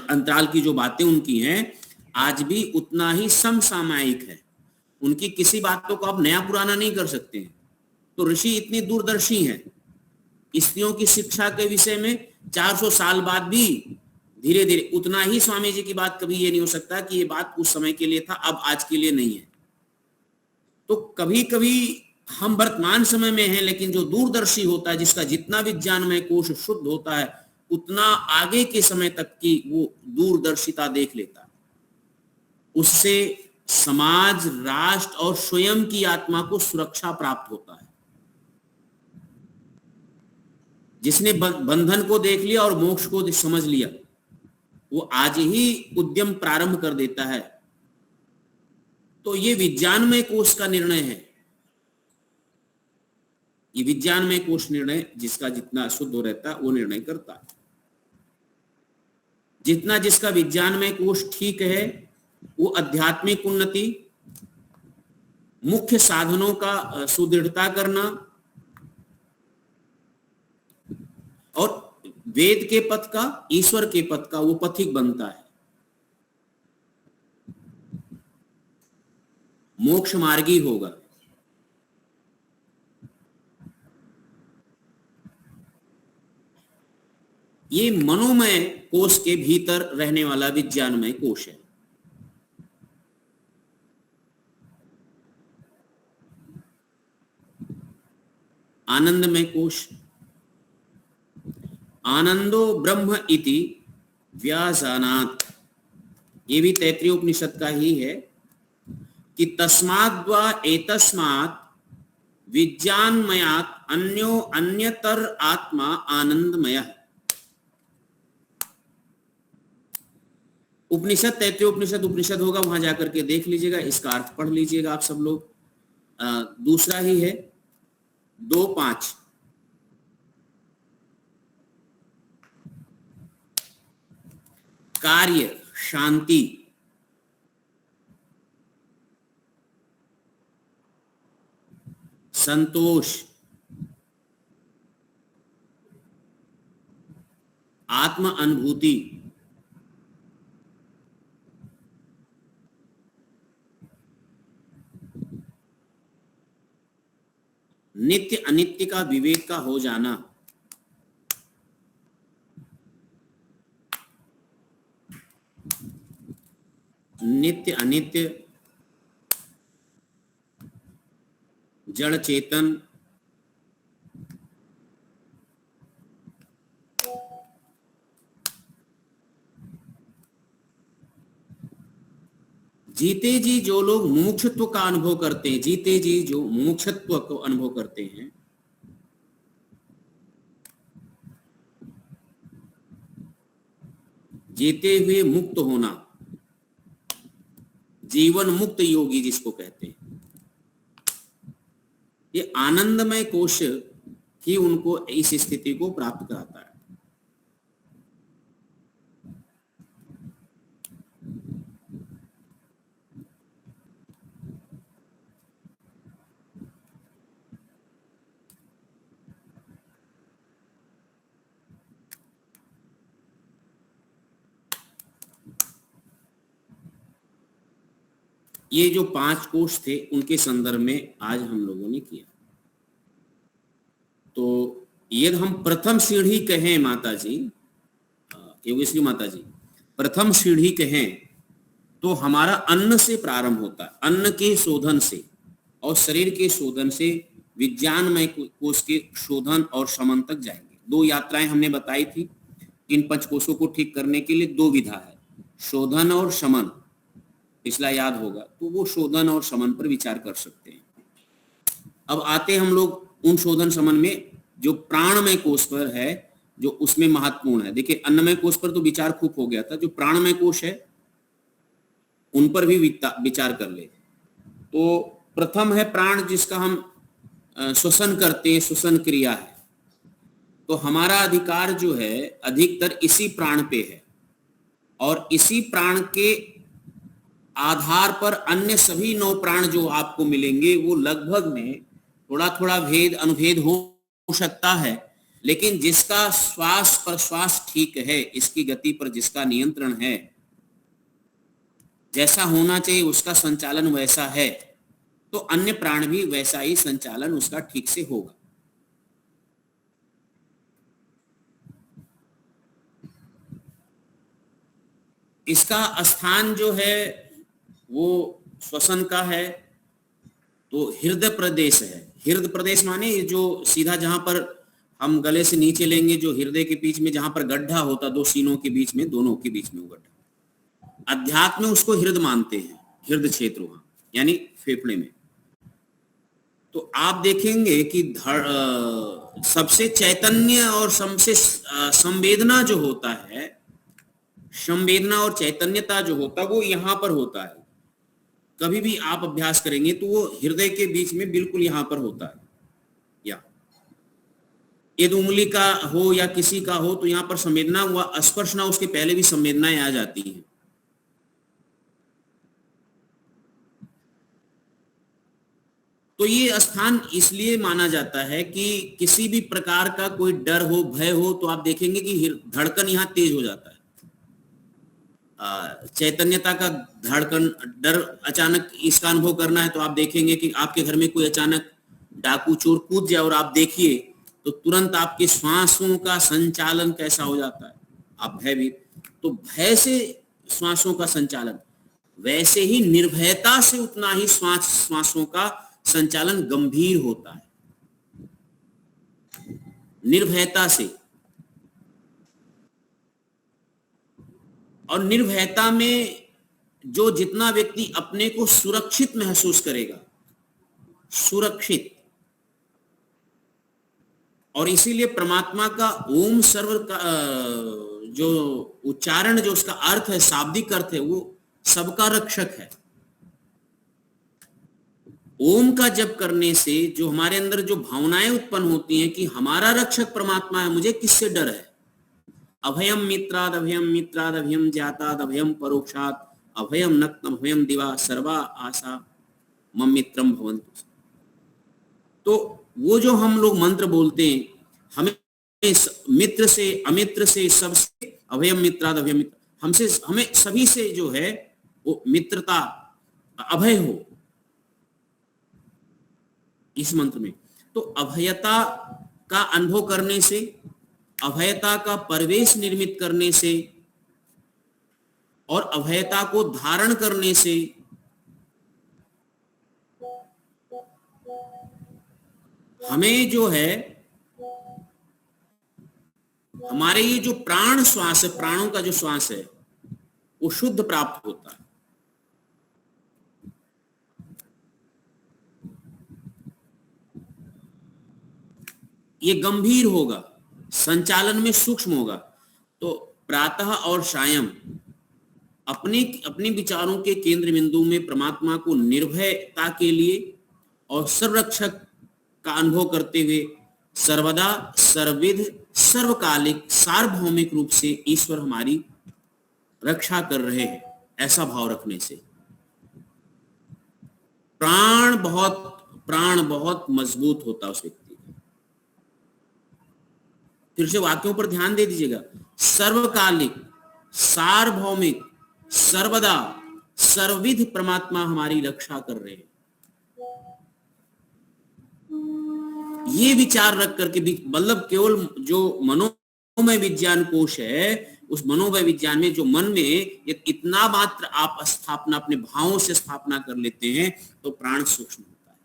अंतराल की जो बातें उनकी हैं, आज भी उतना ही समसामयिक है। उनकी किसी बातों को आप नया पुराना नहीं कर सकते हैं। तो ऋषि इतनी दूरदर्शी हैं। स्त्रियों की शिक्षा के विषय में 400 साल बाद भी धीरे धीरे उतना ही स्वामी जी की बात, कभी ये नहीं हो सकता कि ये बात उस समय के लिए था, अब आज के लिए नहीं है। तो कभी कभी हम वर्तमान समय में हैं, लेकिन जो दूरदर्शी होता है, जिसका जितना विज्ञानमय कोश शुद्ध होता है, उतना आगे के समय तक की वो दूरदर्शिता देख लेता है। उससे समाज, राष्ट्र और स्वयं की आत्मा को सुरक्षा प्राप्त होता है। जिसने बंधन को देख लिया और मोक्ष को समझ लिया, वो आज ही उद्यम प्रारंभ कर देता है। तो ये विज्ञानमय कोश का निर्णय है। ये विज्ञानमय कोश निर्णय, जिसका जितना शुद्ध हो रहता है वो निर्णय करता है। जितना जिसका विज्ञानमय कोश ठीक है, वो आध्यात्मिक उन्नति, मुख्य साधनों का सुदृढ़ता करना और वेद के पथ का, ईश्वर के पथ का वो पथिक बनता है। मोक्ष मार्गी होगा। ये मनोमय कोश के भीतर रहने वाला विज्ञानमय कोश है। आनंदमय कोश, आनंदो ब्रह्म इति व्याजानात्, ये भी तैत्तिरीय उपनिषद का ही है कि तस्माद् वा एतस्मात् विज्ञानमयात् अन्यो अन्यतर आत्मा आनंदमयः। उपनिषद, तैत्तिरीय उपनिषद उपनिषद होगा, वहां जाकर के देख लीजिएगा, इसका अर्थ पढ़ लीजिएगा आप सब लोग। दूसरा ही है 2:5, कार्य, शांति, संतोष, आत्म अनुभूति, नित्य अनित्य का विवेक का हो जाना, नित्य अनित्य, जड़ चेतन, जीते जी जो लोग मोक्षत्व का अनुभव करते हैं, जीते जी जो मोक्षत्व को अनुभव करते हैं, जीते हुए मुक्त होना, जीवन मुक्त योगी जिसको कहते हैं, ये आनंदमय कोश ही उनको इस स्थिति को प्राप्त कराता है। ये जो 5 कोश थे, उनके संदर्भ में आज हम लोगों ने किया। तो ये हम प्रथम सीढ़ी कहें माता जी, योगेश्वरी माता जी, प्रथम सीढ़ी कहें तो हमारा अन्न से प्रारंभ होता है, अन्न के शोधन से और शरीर के शोधन से विज्ञानमय कोश के शोधन और शमन तक जाएंगे। 2 यात्राएं हमने बताई थी। इन 5 कोशों को ठीक करने के लिए 2 विधा है, शोधन और शमन। पिछला याद होगा, तो वो शोधन और शमन पर विचार कर सकते हैं। अब आते हम लोग उन शोधन शमन में जो प्राणमय कोश पर है, जो उसमें महत्वपूर्ण है। देखिए अन्नमय कोश पर तो विचार खूब हो गया था, जो प्राणमय कोश है उन पर भी विचार कर ले। तो प्रथम है प्राण, जिसका हम श्वसन करते हैं, श्वसन क्रिया है। तो हमारा अधिकार जो है अधिकतर इसी प्राण पे है, और इसी प्राण के आधार पर अन्य सभी 9 प्राण जो आपको मिलेंगे वो लगभग में थोड़ा थोड़ा भेद अनुभेद हो सकता है, लेकिन जिसका श्वास प्रश्वास ठीक है, इसकी गति पर जिसका नियंत्रण है, जैसा होना चाहिए उसका संचालन वैसा है, तो अन्य प्राण भी वैसा ही संचालन उसका ठीक से होगा। इसका स्थान जो है वो श्वसन का है, तो हृदय प्रदेश है। हृदय प्रदेश माने जो सीधा जहां पर हम गले से नीचे लेंगे, जो हृदय के बीच में जहां पर गड्ढा होता, 2 सीनों के बीच में, दोनों के बीच में वो गड्ढा, अध्यात्म में उसको हृदय मानते हैं, हृदय क्षेत्र वहां, यानी फेफड़े में। तो आप देखेंगे कि सबसे चैतन्य और सबसे संवेदना जो होता है, संवेदना और चैतन्यता जो होता है वो यहां पर होता है। कभी भी आप अभ्यास करेंगे तो वो हृदय के बीच में बिल्कुल यहां पर होता है। या यदि उंगली का हो या किसी का हो तो यहां पर संवेदना हुआ, स्पर्शना उसके पहले भी संवेदनाएं आ जाती हैं। तो ये स्थान इसलिए माना जाता है कि किसी भी प्रकार का कोई डर हो, भय हो, तो आप देखेंगे कि धड़कन यहां तेज हो जाता है। चैतन्यता का धड़कन, डर अचानक इसका अनुभव करना है तो आप देखेंगे कि आपके घर में कोई अचानक डाकू चोर कूद जाए और आप देखिए तो तुरंत आपके श्वासों का संचालन कैसा हो जाता है। आप भयभीत, तो भय से श्वासों का संचालन, वैसे ही निर्भयता से उतना ही श्वासों का संचालन गंभीर होता है। निर्भयता से, और निर्भयता में जो जितना व्यक्ति अपने को सुरक्षित महसूस करेगा, सुरक्षित, और इसीलिए परमात्मा का ओम सर्व का जो उच्चारण, जो उसका अर्थ है, शाब्दिक अर्थ है, वो सबका रक्षक है। ओम का जप करने से जो हमारे अंदर जो भावनाएं उत्पन्न होती हैं कि हमारा रक्षक परमात्मा है, मुझे किससे डर है। अभयम मित्राद अभयम ज्ञाताद अभयम परोक्षात अभयम नक्तम अभयम दिवा सर्वा आशा मम मित्रम भवन्तु। तो वो जो हम लोग मंत्र बोलते हैं, हमें मित्र से, अमित्र से, सबसे, अभयम मित्राद अभयम मित्र, हमसे, हमें सभी से जो है वो मित्रता, अभय हो इस मंत्र में। तो अभयता का अनुभव करने से, अभयता का परिवेश निर्मित करने से और अभयता को धारण करने से हमें जो है हमारे ये जो प्राण श्वास है, प्राणों का जो श्वास है, वो शुद्ध प्राप्त होता है। ये गंभीर होगा, संचालन में सूक्ष्म होगा। तो प्रातः और सायं अपने विचारों के केंद्र बिंदु में परमात्मा को निर्भयता के लिए और सर्वरक्षक का अनुभव करते हुए सर्वदा, सर्वविध, सर्वकालिक, सार्वभौमिक रूप से ईश्वर हमारी रक्षा कर रहे हैं, ऐसा भाव रखने से प्राण बहुत मजबूत होता है उस व्यक्ति। फिर से वाक्यों पर ध्यान दे दीजिएगा। सर्वकालिक, सार्वभौमिक, सर्वदा, सर्वविध परमात्मा हमारी रक्षा कर रहे हैं। ये विचार रख करके भी, मतलब केवल जो मनोमय विज्ञान कोश है, उस मनोमय विज्ञान में जो मन में इतना मात्र आप स्थापना अपने भावों से स्थापना कर लेते हैं तो प्राण सूक्ष्म होता है।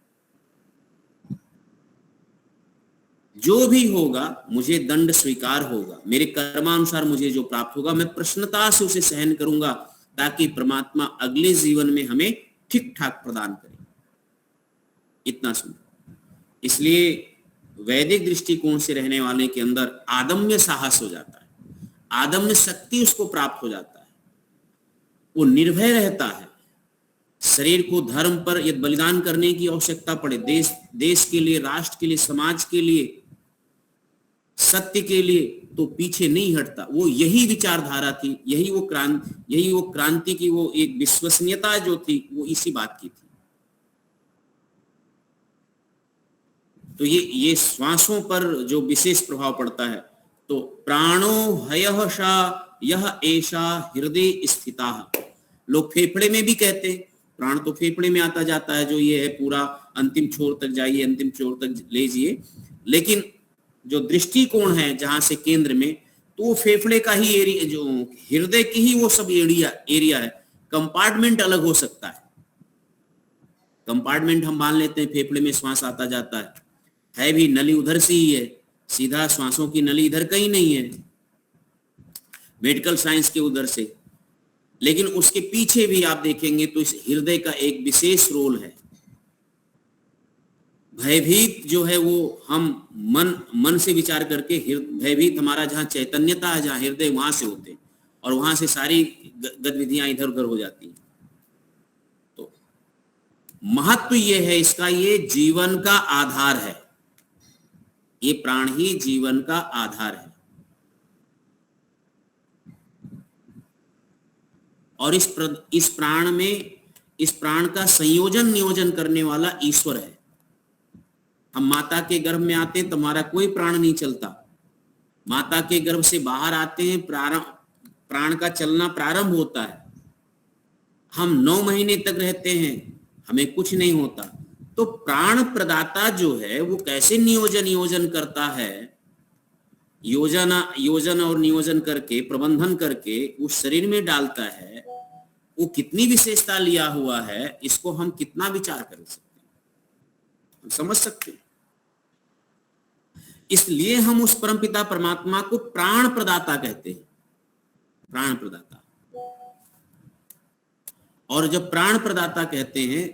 जो भी होगा मुझे दंड स्वीकार होगा, मेरे कर्मानुसार मुझे जो प्राप्त होगा मैं प्रसन्नता से उसे सहन करूंगा, ताकि परमात्मा अगले जीवन में हमें ठीक ठाक प्रदान करे। इतना सुनो। इसलिए वैदिक दृष्टिकोण से रहने वाले के अंदर आदम्य साहस हो जाता है, आदम्य शक्ति उसको प्राप्त हो जाता है, वो निर्भय रहता है। शरीर को धर्म पर यदि बलिदान करने की आवश्यकता पड़े, देश के लिए, राष्ट्र के लिए, समाज के लिए, सत्य के लिए, तो पीछे नहीं हटता। वो यही विचारधारा थी, यही वो क्रांति की वो एक विश्वसनीयता जो थी, वो इसी बात की थी। तो ये श्वासों पर जो विशेष प्रभाव पड़ता है, तो प्राणो हयः शा यह ऐशा हृदय स्थिता। लोग फेफड़े में भी कहते हैं, प्राण तो फेफड़े में आता जाता है, जो ये है पूरा अंतिम छोर तक जाइए, अंतिम छोर तक ले जाइए, लेकिन जो दृष्टिकोण है जहां से केंद्र में, तो वो फेफड़े का ही एरिया, जो हृदय की ही वो सब एरिया है। कंपार्टमेंट अलग हो सकता है, कंपार्टमेंट हम मान लेते हैं फेफड़े में श्वास आता जाता है भी नली उधर से ही है, सीधा श्वासों की नली इधर कहीं नहीं है मेडिकल साइंस के उधर से। लेकिन उसके पीछे भी आप देखेंगे तो इस हृदय का एक विशेष रोल है। भयभीत जो है वो हम मन से विचार करके, भयभीत हमारा जहां चैतन्यता है, जहां हृदय, वहां से होते हैं, और वहां से सारी गतिविधियां इधर उधर हो जाती हैं। तो महत्व ये है इसका, ये जीवन का आधार है, ये प्राण ही जीवन का आधार है। और इस प्राण का संयोजन नियोजन करने वाला ईश्वर है। हम माता के गर्भ में आते हैं तो हमारा कोई प्राण नहीं चलता, माता के गर्भ से बाहर आते हैं, प्राण का चलना प्रारंभ होता है। हम 9 महीने तक रहते हैं, हमें कुछ नहीं होता। तो प्राण प्रदाता जो है वो कैसे नियोजन करता है, योजन और नियोजन करके, प्रबंधन करके उस शरीर में डालता है, वो कितनी विशेषता लिया हुआ है, इसको हम कितना विचार कर सकते हैं, हम समझ सकते हैं। इसलिए हम उस परमपिता परमात्मा को प्राण प्रदाता कहते हैं, प्राण प्रदाता। और जब प्राण प्रदाता कहते हैं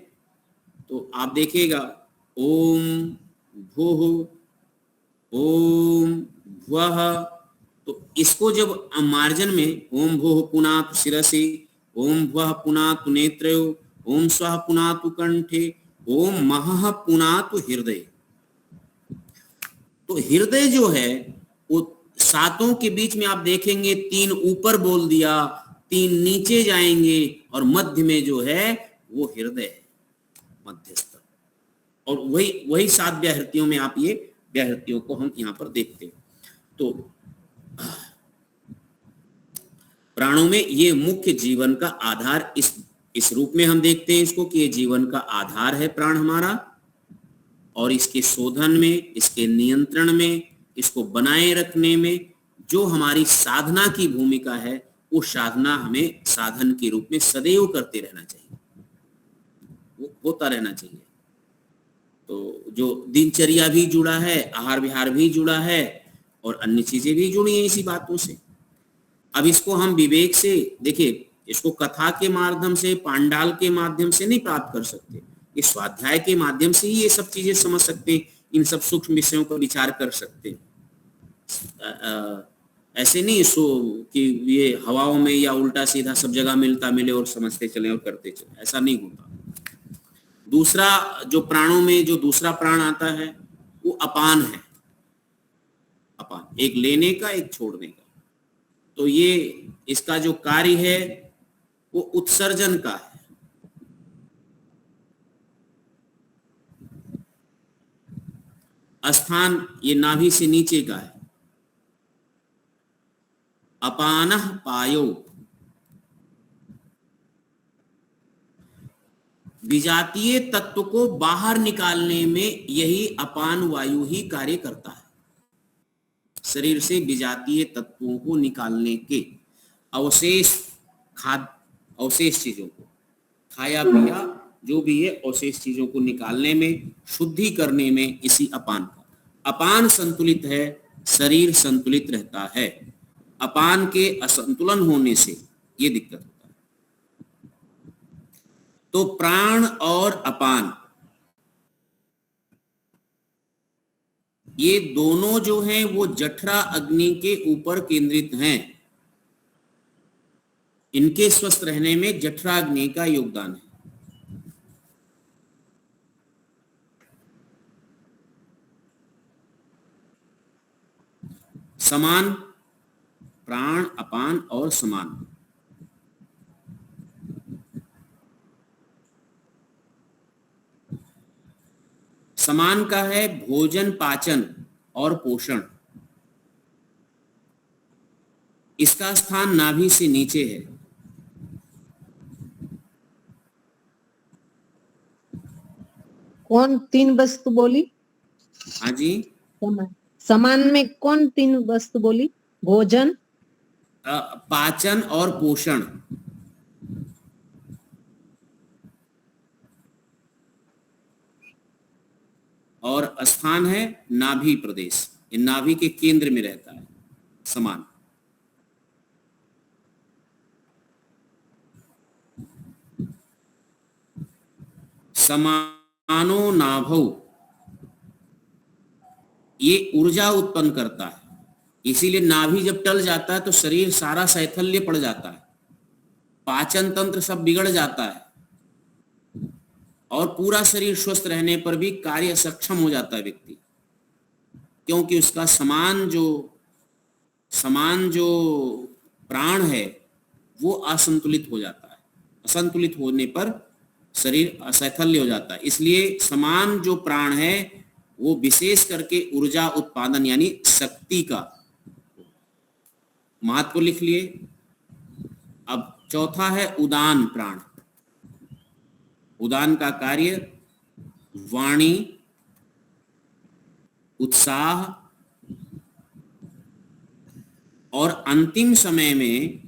तो आप देखिएगा, ओम भूः ओम भुवः, तो इसको जब मार्जन में ओम भूः पुनातु शिरसि, ओम भुवः पुनातु नेत्रयो, ओम स्वः पुनातु कंठे, ओम महः पुनातु हृदय। तो हृदय जो है वो 7 के बीच में आप देखेंगे 3 ऊपर बोल दिया, 3 नीचे जाएंगे, और मध्य में जो है वो हृदय है, मध्यस्थ। और वही 7 व्याहृतियों में आप ये व्याहृतियों को हम यहाँ पर देखते हैं। तो प्राणों में ये मुख्य जीवन का आधार, इस रूप में हम देखते हैं इसको कि ये जीवन का आधार है प्राण हमारा, और इसके शोधन में, इसके नियंत्रण में, इसको बनाए रखने में जो हमारी साधना की भूमिका है, वो साधना हमें साधन के रूप में सदैव करते रहना चाहिए, वो होता रहना चाहिए। तो जो दिनचर्या भी जुड़ा है, आहार विहार भी जुड़ा है, और अन्य चीजें भी जुड़ी हैं इसी बातों से। अब इसको हम विवेक से देखिए, इसको कथा के माध्यम से, पांडाल के माध्यम से नहीं प्राप्त कर सकते, इस स्वाध्याय के माध्यम से ही ये सब चीजें समझ सकते, इन सब सूक्ष्म विषयों पर विचार कर सकते। ऐसे नहीं सो कि ये हवाओं में या उल्टा सीधा सब जगह मिलता मिले और समझते चले और करते चले, ऐसा नहीं होता। दूसरा जो प्राणों में जो दूसरा प्राण आता है वो अपान है, अपान, एक लेने का एक छोड़ने का। तो ये इसका जो कार्य है वो उत्सर्जन का है। स्थान ये नाभि से नीचे का है। अपानः पायो, विजातीय तत्व को बाहर निकालने में यही अपान वायु ही कार्य करता है। शरीर से विजातीय तत्वों को निकालने के, अवशेष चीजों को, खाया पिया जो भी है, अवशेष चीजों को निकालने में, शुद्धि करने में इसी अपान का। अपान संतुलित है, शरीर संतुलित रहता है। अपान के असंतुलन होने से ये दिक्कत होता है। तो प्राण और अपान ये दोनों जो हैं वो जठरा अग्नि के ऊपर केंद्रित हैं। इनके स्वस्थ रहने में जठरा अग्नि का योगदान है। समान, प्राण, अपान और समान। समान का है भोजन, पाचन और पोषण। इसका स्थान नाभि से नीचे है। कौन तीन वस्तु बोली? हाँ जी, समान में कौन तीन वस्तु बोली? भोजन, पाचन और पोषण। और स्थान है नाभि प्रदेश, ये नाभि के केंद्र में रहता है समान। समानो नाभौ ये ऊर्जा उत्पन्न करता है। इसीलिए नाभि जब टल जाता है तो शरीर सारा शैथिल्य पड़ जाता है, पाचन तंत्र सब बिगड़ जाता है और पूरा शरीर स्वस्थ रहने पर भी कार्य सक्षम हो जाता है व्यक्ति, क्योंकि उसका समान जो प्राण है वो असंतुलित हो जाता है। असंतुलित होने पर शरीर अशैथिल्य हो जाता है। इसलिए समान जो प्राण है वो विशेष करके ऊर्जा उत्पादन यानी शक्ति का महत्व लिख लिए। अब चौथा है उदान प्राण। उदान का कार्य वाणी, उत्साह और अंतिम समय में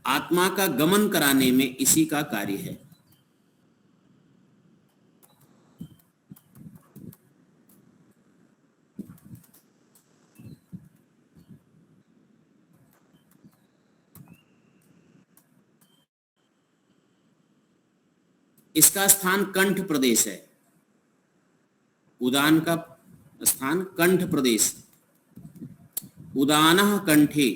आत्मा का गमन कराने में इसी का कार्य है। इसका स्थान कंठ प्रदेश है। उदान का स्थान कंठ प्रदेश। उदानः कंठे।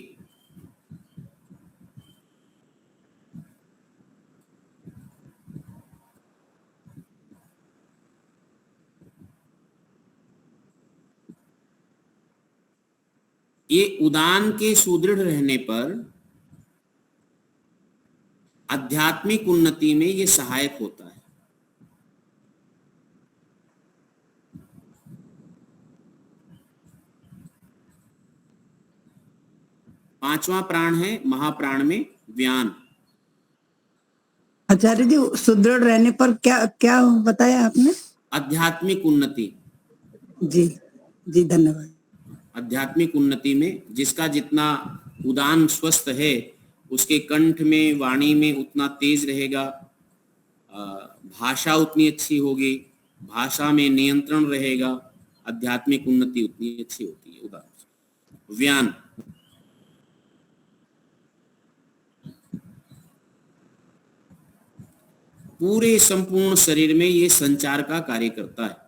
ये उदान के सुदृढ़ रहने पर आध्यात्मिक उन्नति में ये सहायक होता है। पांचवा प्राण है महाप्राण में व्यान। आचार्य जी, सुदृढ़ रहने पर क्या क्या बताया आपने? आध्यात्मिक उन्नति। जी जी, धन्यवाद। आध्यात्मिक उन्नति में जिसका जितना उदान स्वस्थ है उसके कंठ में, वाणी में उतना तेज रहेगा, भाषा उतनी अच्छी होगी, भाषा में नियंत्रण रहेगा, आध्यात्मिक उन्नति उतनी अच्छी होती है। उदान व्यान। पूरे संपूर्ण शरीर में ये संचार का कार्य करता है।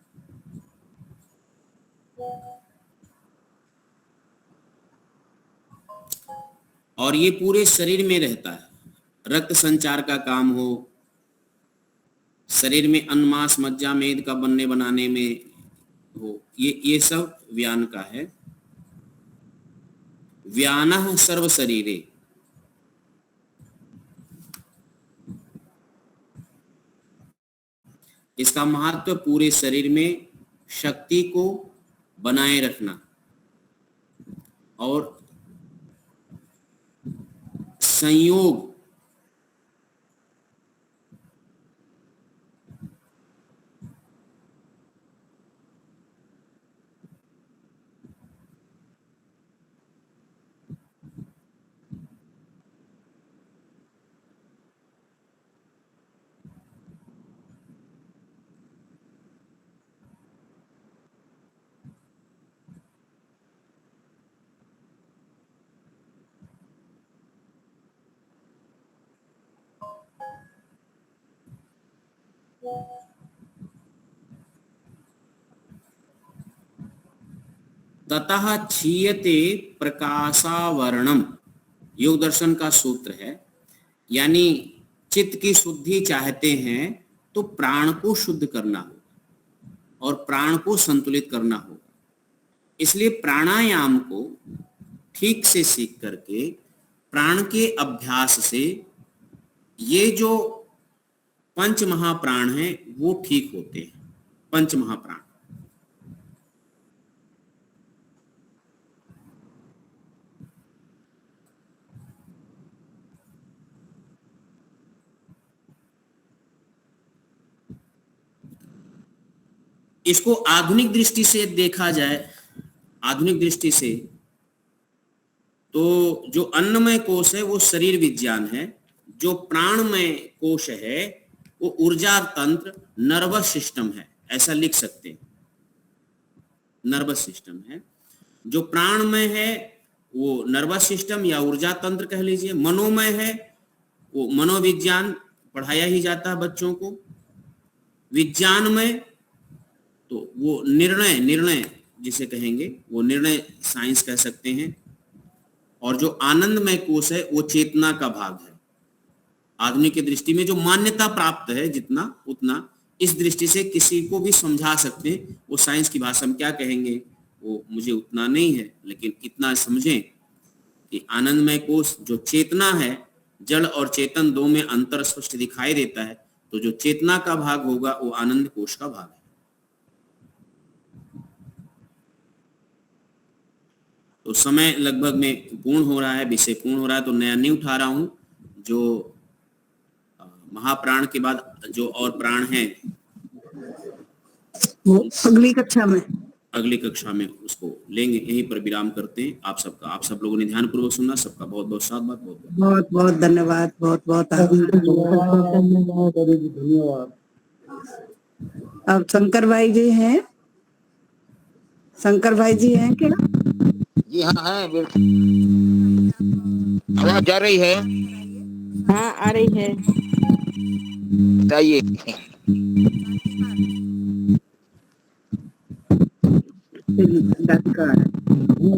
और ये पूरे शरीर में रहता है। रक्त संचार का काम हो, शरीर में अन्नमास मज्जा मेद का बनने बनाने में हो, ये सब व्यान का है। व्यानः सर्व शरीरे। इसका महत्व पूरे शरीर में शक्ति को बनाए रखना और संयोग ततः क्षीयते प्रकाशावरणम, योग दर्शन का सूत्र है। यानी चित्त की शुद्धि चाहते हैं तो प्राण को शुद्ध करना होगा और प्राण को संतुलित करना होगा। इसलिए प्राणायाम को ठीक से सीख करके प्राण के अभ्यास से ये जो पंच महाप्राण हैं वो ठीक होते हैं। पंच महाप्राण इसको आधुनिक दृष्टि से देखा जाए, आधुनिक दृष्टि से तो जो अन्नमय कोश है वो शरीर विज्ञान है, जो प्राणमय कोश है वो ऊर्जा तंत्र नर्वस सिस्टम है, ऐसा लिख सकते हैं। नर्वस सिस्टम है। जो प्राणमय है वो नर्वस सिस्टम या ऊर्जा तंत्र कह लीजिए। मनोमय है वो मनोविज्ञान पढ़ाया ही जाता है बच्चों को। विज्ञानमय तो वो निर्णय जिसे कहेंगे वो निर्णय साइंस कह सकते हैं। और जो आनंदमय कोश है वो चेतना का भाग है। आधुनिक की दृष्टि में जो मान्यता प्राप्त है जितना उतना, इस दृष्टि से किसी को भी समझा सकते हैं। वो साइंस की भाषा में क्या कहेंगे वो मुझे उतना नहीं है, लेकिन इतना समझें कि आनंदमय कोश जो चेतना है, जड़ और चेतन दो में अंतर स्पष्ट दिखाई देता है, तो जो चेतना का भाग होगा वो आनंद कोश का भाग है। तो समय लगभग में पूर्ण हो रहा है, विषय पूर्ण हो रहा है, तो नया नहीं उठा रहा हूं। जो महाप्राण के बाद जो और प्राण हैं वो अगली कक्षा में उसको लेंगे। यहीं पर विराम करते हैं। आप सब लोगों ने ध्यान पूर्वक सुना। सबका बहुत बहुत साधुवाद, बहुत बहुत धन्यवाद, बहुत धन्यवाद। अब शंकर भाई जी हैं। शंकर भाई जी हैं क्या? जी हाँ है। आवाज आ रही है? हाँ आ रही है। बताइए।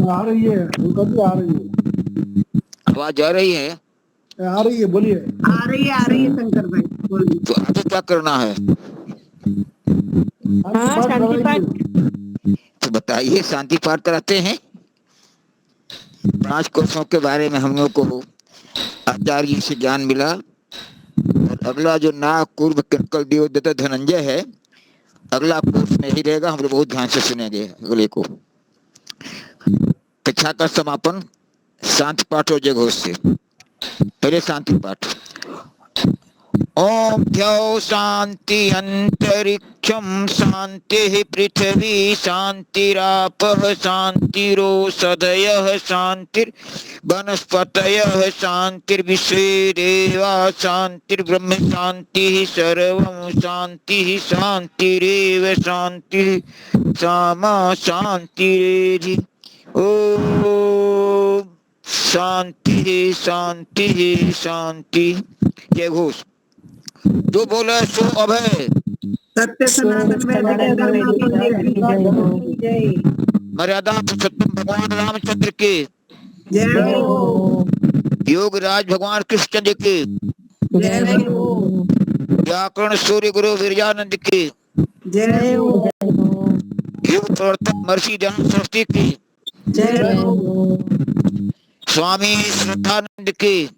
आ रही है, उनका भी आ रही है। आवाज आ रही है? आ रही है, बोलिए। आ रही है शंकर भाई, बोलिए। तो आपको क्या करना है? हाँ शांति पाठ। तो बताइए, शांति पाठ कराते हैं। 5 कोषों के बारे में हम लोग को आचार्य जी से ज्ञान मिला। और अगला जो नाग कुर्भ कृकल देवदत्त धनंजय है, अगला कोर्स में ही रहेगा। हम लोग बहुत ध्यान से सुनेंगे अगले को। कक्षा का समापन शांति पाठ और जयघोष से। पहले शांति पाठ। ओम द्यौ शांति अंतरिक्षम शांति पृथ्वी शांतिरापः शांतिरोषधयः शांतिर्वनस्पतयः शांतिर्विश्वे देवा शांतिर्ब्रह्म शांतिः सर्वं शांतिः शांतिरेव शांतिः सामा शांतिरेधि। ओम शांति शांति शांति। जय घोष। जो बोले सो अभय। सत्य सनातन जय। मर्यादा पुरुषोत्तम भगवान रामचंद्र के जय हो। योगराज भगवान कृष्णचंद्र के जय हो। व्याकरण सूर्य गुरु विरजानंद के जय हो। योग प्रवर्तक महर्षि दयानंद सरस्वती की जय हो। स्वामी श्रद्धानंद के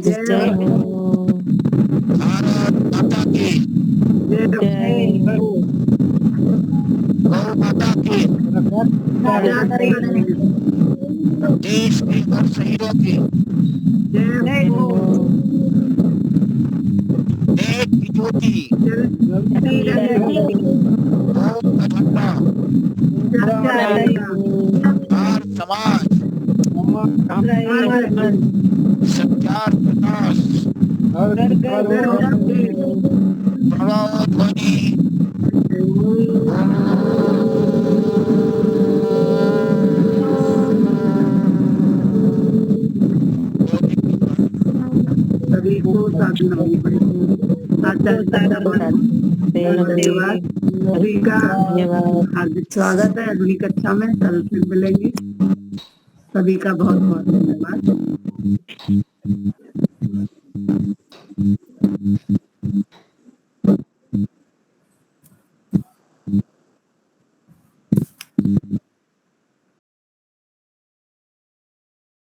जय हो। भारत माता की जय हो। गौ माता की देश के हर शहीदों की जय हो। देश की ज्योति हर समाज सत्यार प्रकाश प्रभाव ध्वनि सभी को साधना आचार्य धन्यवाद सभी का धन्यवाद। हार्दिक स्वागत है अगली कक्षा में, कल फिर मिलेंगे। सभी का बहुत बहुत धन्यवाद।